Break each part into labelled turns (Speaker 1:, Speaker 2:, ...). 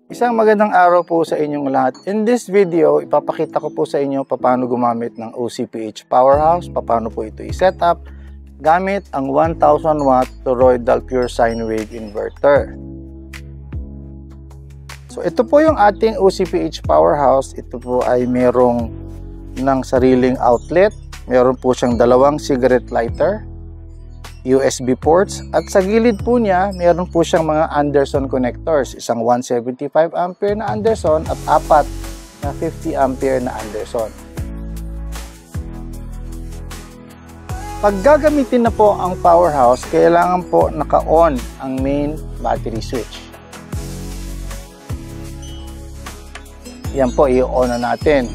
Speaker 1: Isang magandang araw po sa inyong lahat. In this video, ipapakita ko po sa inyo paano gumamit ng OCPH Powerhouse, paano po ito i-set up gamit ang 1000 watt toroidal pure sine wave inverter. So ito po yung ating OCPH Powerhouse. Ito po ay merong ng sariling outlet. Meron po siyang dalawang cigarette lighter, USB ports, at sa gilid po niya meron po siyang mga Anderson connectors, isang 175 ampere na Anderson at apat na 50 ampere na Anderson. Pag gagamitin na po ang powerhouse, kailangan po naka-on ang main battery switch. Yan po, i-on na natin.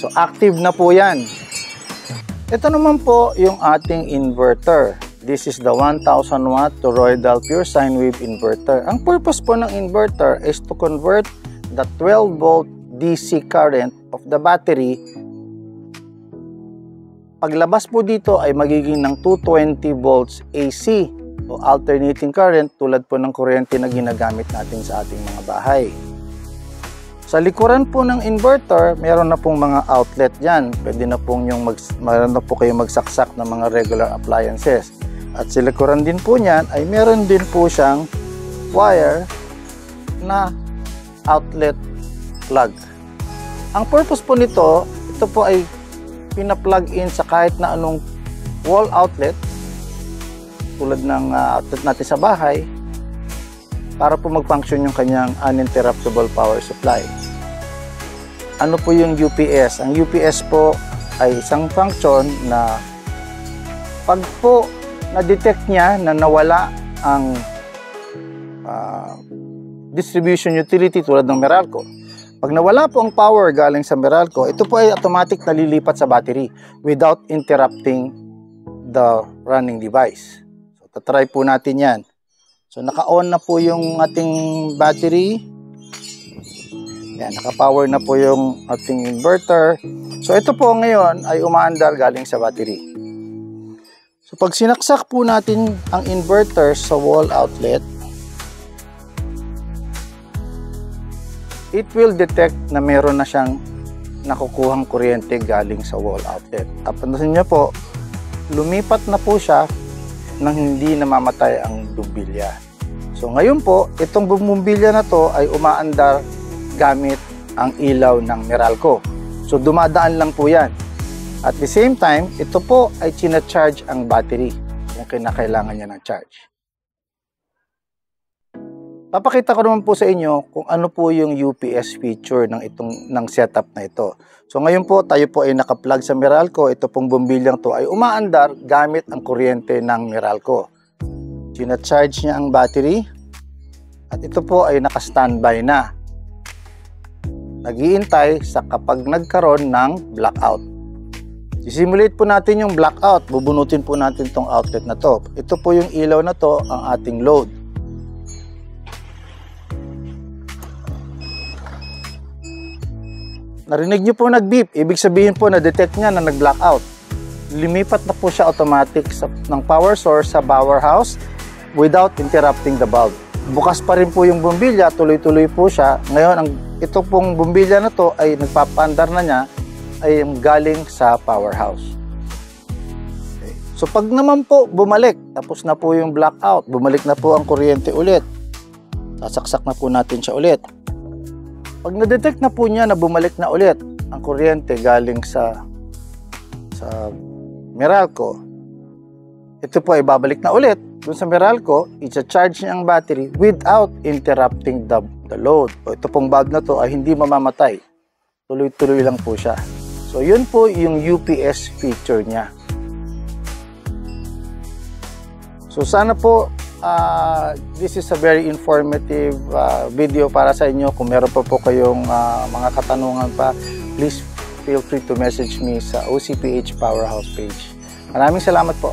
Speaker 1: So active na po yan. Ito naman po yung ating inverter. This is the 1000 watt toroidal pure sine wave inverter. Ang purpose po ng inverter is to convert the 12 volt DC current of the battery. Paglabas po dito ay magiging ng 220 volts AC o alternating current tulad po ng kuryente na ginagamit natin sa ating mga bahay. Sa likuran po ng inverter, meron na pong mga outlet dyan. Pwede na pong meron na po kayong magsaksak ng mga regular appliances. At sa likuran din po niyan ay meron din po siyang wire na outlet plug. Ang purpose po nito, ito po ay pina-plug in sa kahit na anong wall outlet tulad ng outlet natin sa bahay para po mag-function yung kanyang uninterruptible power supply. Ano po yung UPS? Ang UPS po ay isang function na pag po na-detect niya na nawala ang distribution utility tulad ng Meralco. Pag nawala po ang power galing sa Meralco, ito po ay automatic na lilipat sa battery without interrupting the running device. So, tatry po natin yan. So, naka-on na po yung ating battery. Yan, naka-power na po yung ating inverter. So, ito po ngayon ay umaandar galing sa battery. So, pag sinaksak po natin ang inverter sa wall outlet, it will detect na meron na siyang nakukuhang kuryente galing sa wall outlet. Tapansin niyo po, lumipat na po siya nang hindi namamatay ang bumbilya. So ngayon po, itong bumbilya na to ay umaandar gamit ang ilaw ng Meralco. So dumadaan lang po yan. At the same time, ito po ay charge ang battery kung kinakailangan niya ng charge. Papakita ko naman po sa inyo kung ano po yung UPS feature ng setup na ito. So ngayon po, tayo po ay naka-plug sa Meralco. Ito pong bumbilyang to ay umaandar gamit ang kuryente ng Meralco. Charge niya ang battery at ito po ay naka-standby na. Nag-iintay sa kapag nagkaroon ng blackout. Sisimulate po natin yung blackout. Bubunutin po natin itong outlet na to. Ito po yung ilaw na to, ang ating load. Narinig nyo po nag-beep. Ibig sabihin po na-detect niya na nag-blackout. Lumipat na po siya automatic ng power source sa powerhouse without interrupting the bulb. Bukas pa rin po yung bumbilya, tuloy-tuloy po siya. Ngayon, ito pong bumbilya na to ay nagpapaandar na niya ay galing sa powerhouse. Okay. So pag naman po bumalik, tapos na po yung blackout, bumalik na po ang kuryente ulit. Sasaksak na po natin siya ulit. Pag na-detect na po niya na bumalik na ulit ang kuryente galing sa Meralco, ito po ay babalik na ulit dun sa Meralco, i-charge niya ang battery without interrupting the load. O ito pong bulb na to ay hindi mamamatay. Tuloy-tuloy lang po siya. So yun po yung UPS feature niya. So sana po this is a very informative video para sa inyo. Kung meron pa po kayong mga katanungan pa, please feel free to message me sa OCPH Powerhouse page. Maraming salamat po.